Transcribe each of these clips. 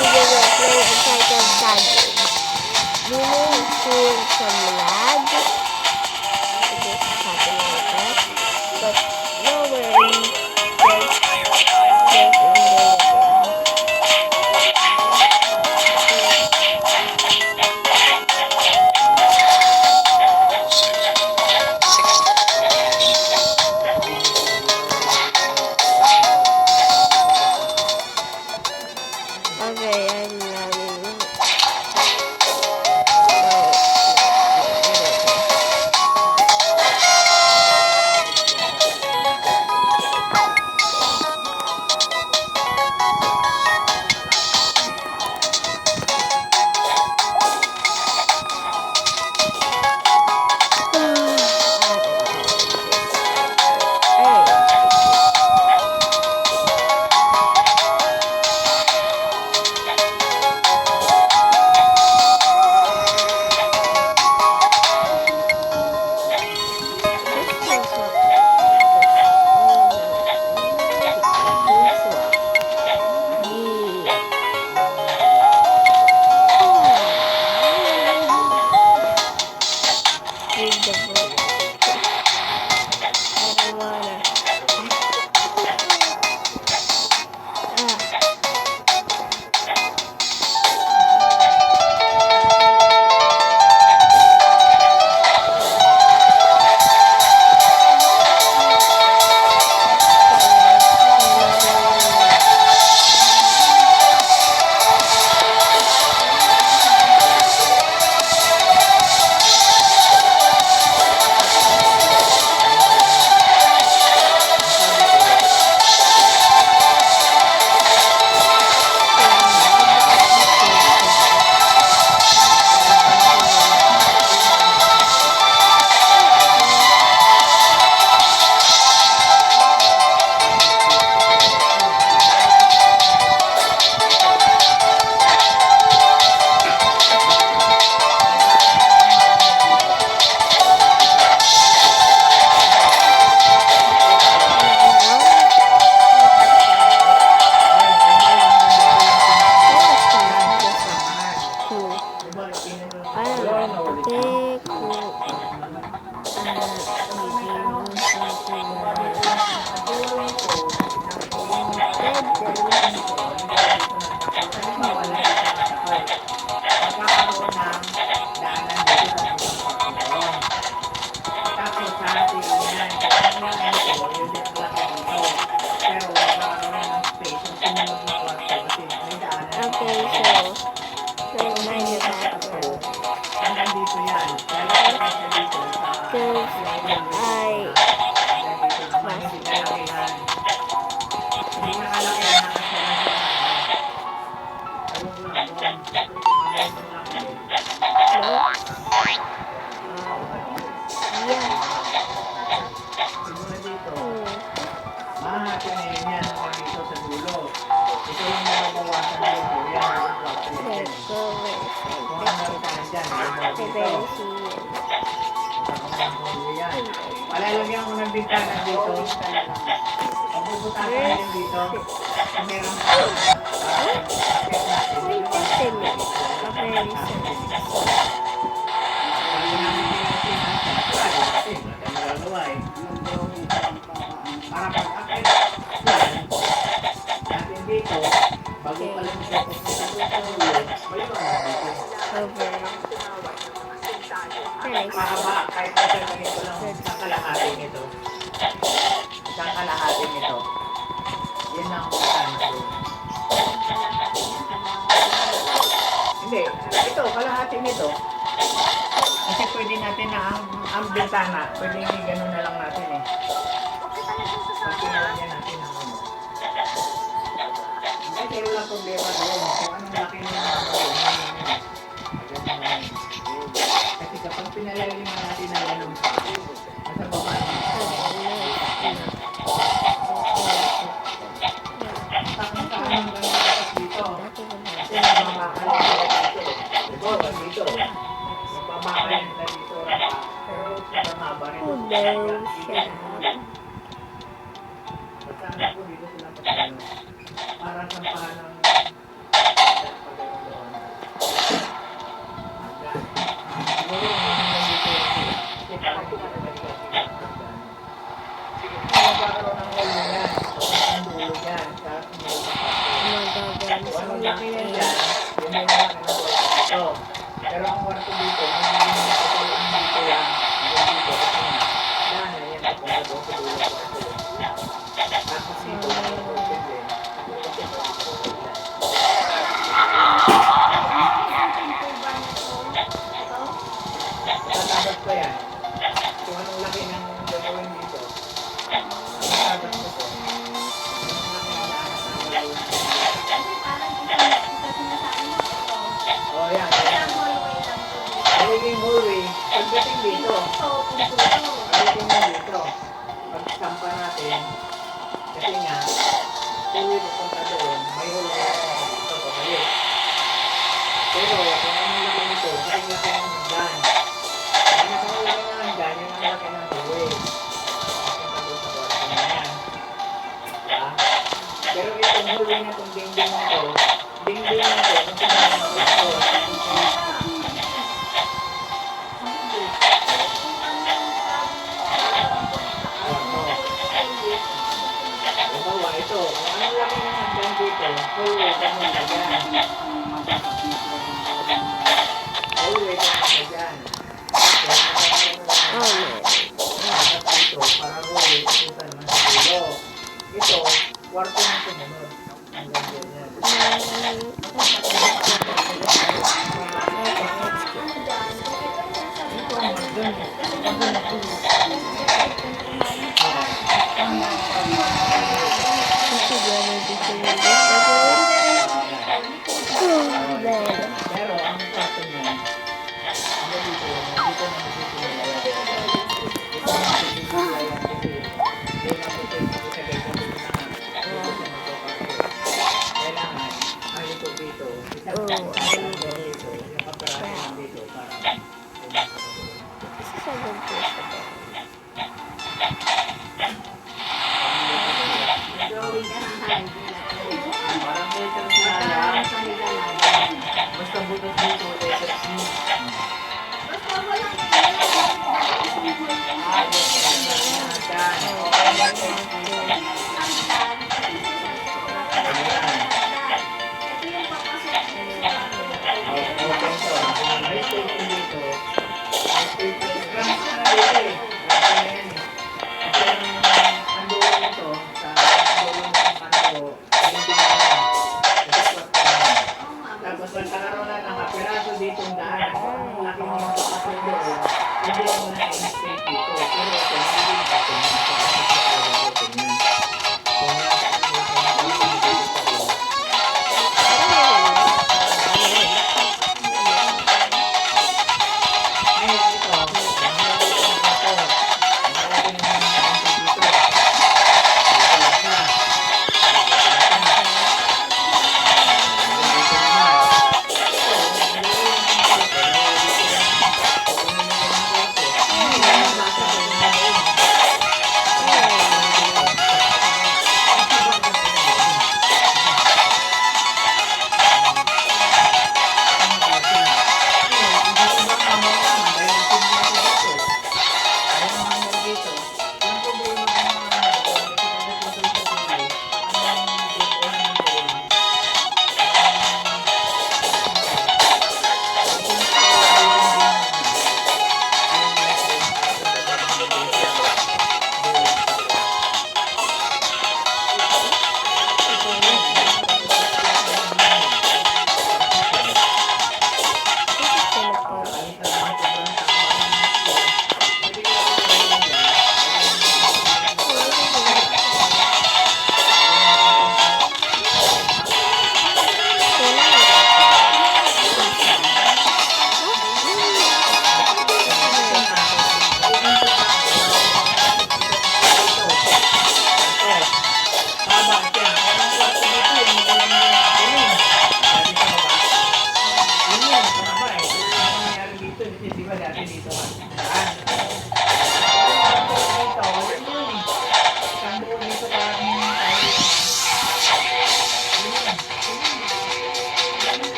will play Untitled Tag. You may experience some lag. It is happening like that. But no worries. Just enjoy the game. Okay, I'm running. Palalagyan ko ng bintana dito. Pagbubutan ko yan dito. Meron ka. Wait just a minute. Okay, para pag-akit natin dito, bago pa lang ito sa over. Mahaba, kahit na siya ganito lang isang kalahati nito. Isang kalahati nito. Yan ang bintana doon. Hindi, ito, kalahati nito. Kasi pwede natin na ang bintana, pwede gano'n na lang natin eh. Pati na lang yan natin ang ano. Kasi walang problema doon. Kung anong laki nyo na kasi kapag pinalaliman natin na gano'n, nasa baba takang saan ang gano'n tapos dito. Kasi nababakal dito. Dito. Nababakal nila dito. Pero nababa rin. Basta po dito sila pagkano. Para sa pahanang malaki yan dyan, yun yung malaki na kwarto dito. Pero ang kwarto dito, magiging matutulong dito yan. Hanggang dito, kasi nga, daan na yan, papunta doon sa dulo kwarto. Tapos dito, open din. Tatagap ko yan. Kung anong laki ng gagawin dito. Tatagap ko to. Anong laki ng daan ng gagawin dito. Oh, yan. Magiging hallway. Pagdating dito. Pagdating mo dito. Pagsampa natin. Kasi nga, tuloy pupunta doon. May hallway na dito. Pabalik. Pero, kung anong laki nito, kasi laki ng hanggan. Kung anong laki ng hanggan, yun ang laki ng hallway. Pupunta doon sa kwarto na yan. Diba? Pero itong hallway na itong dingding na ito, dingding na ito, kung sinabi mo ito, halimbawa ito, kung anong laki ng hanggan dito, hallway ka muna dyan. Hallway ka muna dyan. Oh, man. Ito, para hallway, pupunta naman sa dulo. Ito, kwarto na sumunod. Hanggang dyan yan. Ito ang hanggan. Pero ang kwarto niya, hanggang dito, dito na nagsisimula yan. Dito na nagsisimula yan kasi hindi matutuloy magsagay sa dulo na dito siya magpapakit. Kailangan, ang ito dito, isang dito, yung kaparahan dito para pumasok sa dulo. Parang letter sila, basta butas dito, letter C. Tapos nagkakaroon na ng kapiraso dito ang daan. Ang laki ng mga kapasok doon. Hindi mo na i-instate dito. Pero ito, hindi mo open yan. Kapasok sa talaga open yan.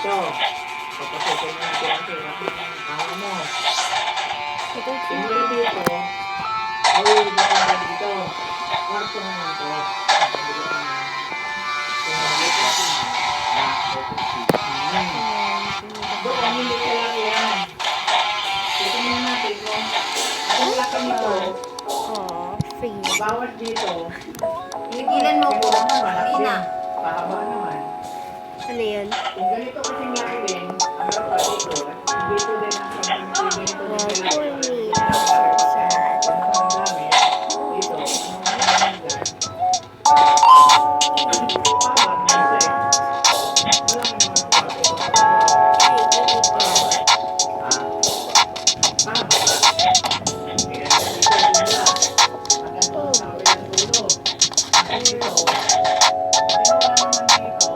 dito. Papasokin mo natin ang sira ng amo mo. Itong Simula dito. Ay, dito na dito. Kwarto naman to. Doon, hindi ka lang yan. Titingnan natin kung ang laki nito. Oh, free. Bawat dito. Pigilan mo ko. Naman, malaki. Hindi na. Pahaba naman. Ano yun? Kung ganito kasing laki din, ang laki dito. Dito din ang ganito din Wow, ang poor laki. me. So sad. Ang dami. Dito. Ang dyan. Pahaba naman siya eh. Malaki naman ang pahaba. Hey, give me power. Pahaba. Kaya dito sila. Hanggang doon sa kabilang dulo. Hanggang dito. Pag ginawa naman dito,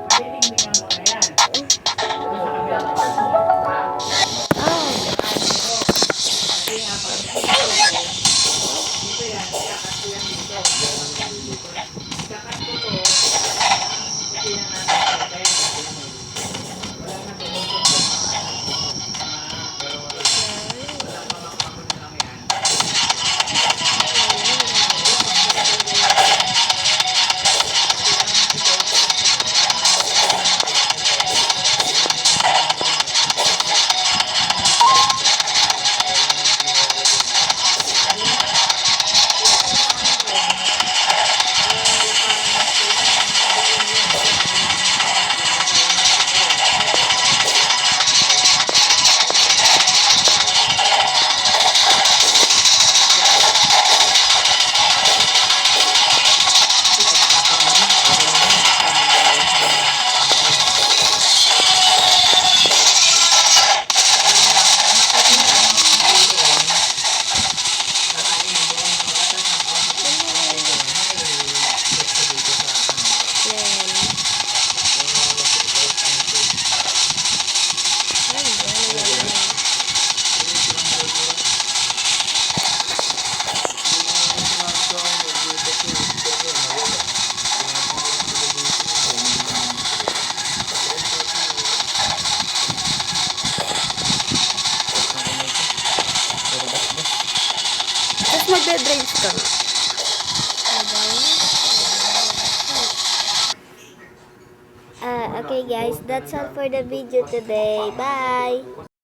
madidingdingan mo na yan. Doon sa kabilang dulo. Oh, Kasi nga, pag dito yan, ikakat ko yan dito. Ikakat ko to, kasi na natin, kaya wala na tumutuntok mga wala pa makakapon na lang yan. tapos magbe-brains ka nga. Okay guys, that's all for the video today. Bye!